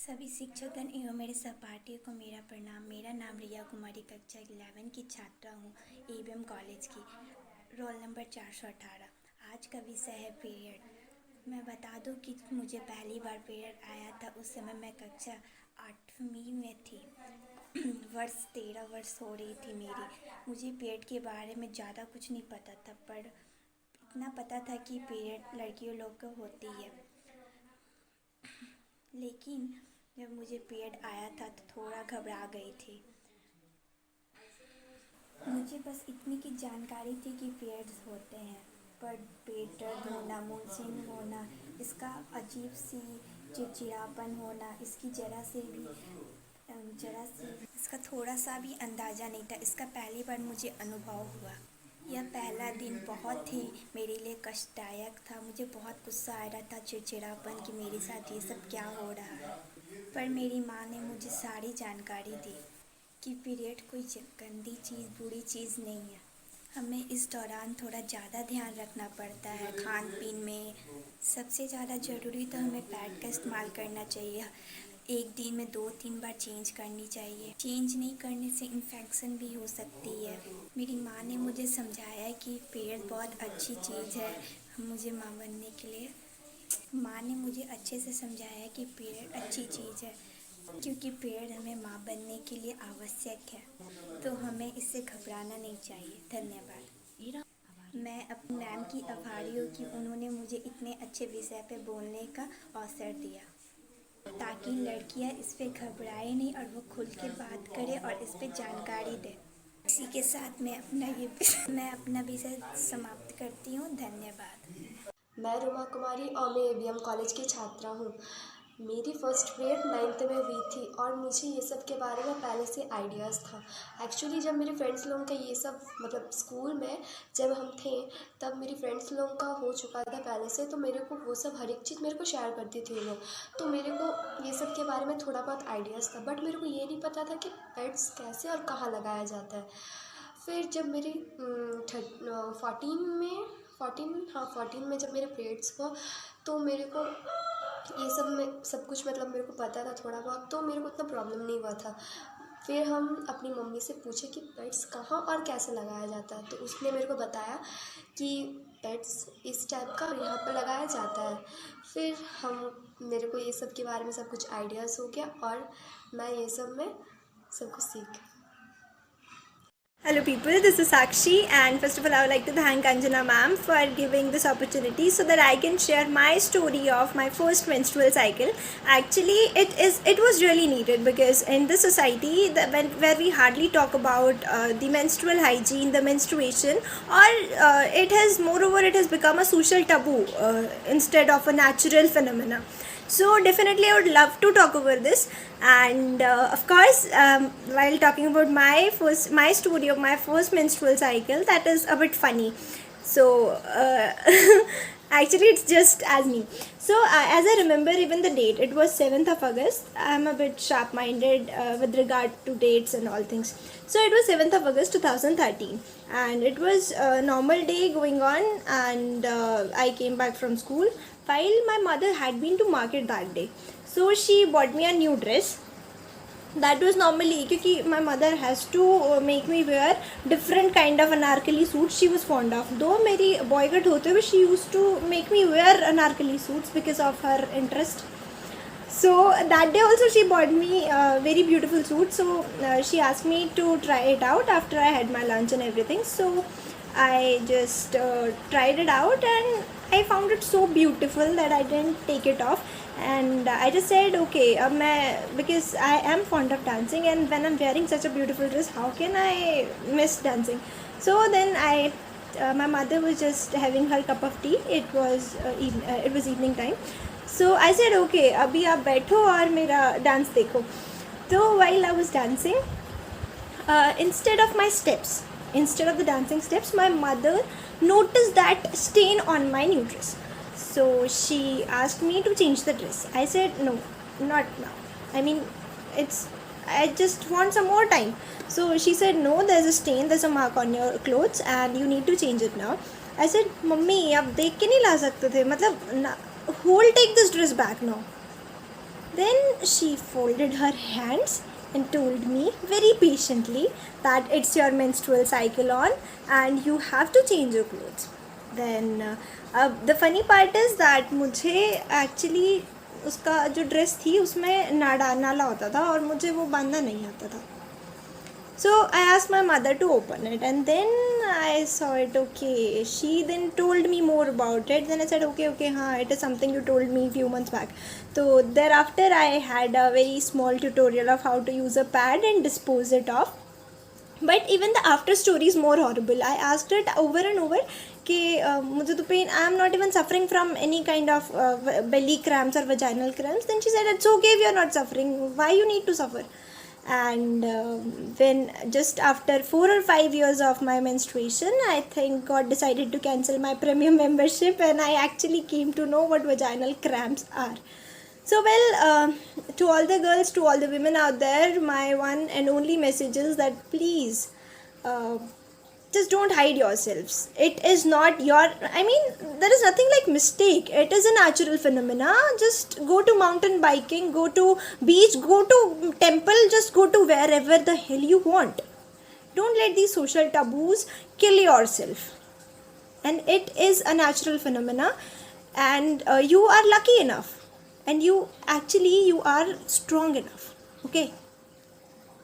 सभी शिक्षकगण एवं मेरे सहपाठियों को मेरा प्रणाम। मेरा नाम रिया कुमारी कक्षा 11 की छात्रा हूँ, एबीएम कॉलेज की, रोल नंबर 418। आज का विषय है पीरियड। मैं बता दूँ कि मुझे पहली बार पीरियड आया था, उस समय मैं कक्षा 8वीं में थी। वर्ष 13 वर्ष हो रही थी मेरी। मुझे पीरियड के बारे में ज़्यादा कुछ नहीं पता था, पर इतना पता था कि पीरियड लड़कियों लोग को होती है। लेकिन जब मुझे पीरियड आया था तो थोड़ा घबरा गई थी। मुझे बस इतनी की जानकारी थी कि पीरियड्स होते हैं, पर पेट दर्द होना, मूड स्विंग होना, इसका अजीब सी चिड़चिड़ापन होना, इसकी ज़रा सी इसका थोड़ा सा भी अंदाज़ा नहीं था। इसका पहली बार मुझे अनुभव हुआ। यह पहला दिन बहुत ही मेरे लिए कष्टदायक था। मुझे बहुत गुस्सा आ रहा था, चिड़चिड़ापन कि मेरे साथ ये सब क्या हो रहा है। पर मेरी माँ ने मुझे सारी जानकारी दी कि पीरियड कोई गंदी चीज़, बुरी चीज़ नहीं है। हमें इस दौरान थोड़ा ज़्यादा ध्यान रखना पड़ता है खान पीन में। सबसे ज़्यादा ज़रूरी तो हमें पैड का इस्तेमाल करना चाहिए। एक दिन में 2-3 बार चेंज करनी चाहिए। चेंज नहीं करने से इन्फेक्शन भी हो सकती है। मेरी माँ ने मुझे समझाया कि पीरियड बहुत अच्छी चीज़ है। मुझे माँ बनने के लिए माँ ने मुझे अच्छे से समझाया कि पीरियड अच्छी चीज़ है, क्योंकि पीरियड हमें माँ बनने के लिए आवश्यक है, तो हमें इससे घबराना नहीं चाहिए। धन्यवाद। मैं अपनी मैम की आभारी हूँ कि उन्होंने मुझे इतने अच्छे विषय पे बोलने का अवसर दिया, ताकि लड़कियाँ इस पे घबराए नहीं और वो खुल के बात करे और इस पे जानकारी दे। इसी के साथ मैं अपना विषय समाप्त करती हूँ। धन्यवाद। मैं रुमा कुमारी और मैं एबीएम कॉलेज की छात्रा हूँ। मेरी फ़र्स्ट पीरियड 9th में हुई थी और मुझे ये सब के बारे में पहले से आइडियाज़ था। एक्चुअली जब मेरे फ्रेंड्स लोगों का ये सब मतलब स्कूल में जब हम थे तब मेरी फ्रेंड्स लोगों का हो चुका था पहले से, तो मेरे को वो सब हर एक चीज़ मेरे को शेयर करती थी वो लोग, तो मेरे को ये सब के बारे में थोड़ा बहुत आइडियाज़ था, बट मेरे को ये नहीं पता था कि पैड्स कैसे और कहाँ लगाया जाता है। फिर जब मेरी 14 में जब मेरे पीरियड्स हुआ तो मेरे को ये सब में सब कुछ मतलब मेरे को पता था थोड़ा बहुत, तो मेरे को इतना प्रॉब्लम नहीं हुआ था। फिर हम अपनी मम्मी से पूछे कि पेड्स कहाँ और कैसे लगाया जाता है, तो उसने मेरे को बताया कि पेड्स इस टाइप का यहाँ पर लगाया जाता है। फिर मेरे को ये सब के बारे में सब कुछ आइडियाज़ हो गया और मैं ये सब में सब कुछ सीख गई। Hello people, this is Sakshi, and first of all I would like to thank Anjana ma'am for giving this opportunity so that I can share my story of my first menstrual cycle. Actually it was really needed, because in this society where we hardly talk about the menstrual hygiene, the menstruation, or it has become a social taboo instead of a natural phenomena. So definitely I would love to talk over this, and of course while talking about my story of my first menstrual cycle, that is a bit funny. So actually it's just as me. So as I remember even the date, it was 7th of August. I'm a bit sharp minded with regard to dates and all things. So it was 7th of August 2013, and it was a normal day going on, and I came back from school while my mother had been to market that day. So she bought me a new dress. That was normally क्योंकि my mother has to make me wear different kind of anarkali suits she was fond of. Though मेरी boycott होते हुए she used to make me wear anarkali suits because of her interest. So that day also she bought me a very beautiful suit. So she asked me to try it out after I had my lunch and everything. So I just tried it out, and I found it so beautiful that I didn't take it off, and I just said okay, because I am fond of dancing, and when I'm wearing such a beautiful dress, how can I miss dancing? So then my mother was just having her cup of tea. It was evening time. So I said okay, अभी आप बैठो और मेरा dance देखो. So while I was dancing, instead of the dancing steps, my mother noticed that stain on my new dress. So she asked me to change the dress. I said no, not now. I mean, I just want some more time. So she said no, there's a stain, there's a mark on your clothes and you need to change it now. I said mummy आप देख के नहीं ला सकते थे, मतलब who will take this dress back now? Then she folded her hands and told me very patiently that it's your menstrual cycle on and you have to change your clothes. Then the funny part is that मुझे actually उसका जो dress थी उसमें नाला होता था और मुझे वो बांधना नहीं आता था. So I asked my mother to open it, and then I saw it. Okay, she then told me more about it. Then I said, okay, it is something you told me a few months back. So thereafter, I had a very small tutorial of how to use a pad and dispose it off. But even the after story is more horrible. I asked it over and over कि मुझे तो pain, I am not even suffering from any kind of belly cramps or vaginal cramps. Then she said, it's okay if you are not suffering. Why you need to suffer? And when just after 4 or 5 years of my menstruation, I think God decided to cancel my premium membership, and I actually came to know what vaginal cramps are. So well, to all the girls, to all the women out there, my one and only message is that please just don't hide yourselves. It is not your, I mean, there is nothing like mistake. It is a natural phenomena. Just go to mountain biking, go to beach, go to temple, just go to wherever the hell you want. Don't let these social taboos kill yourself. And it is a natural phenomena, and you are lucky enough, and you are strong enough. Okay.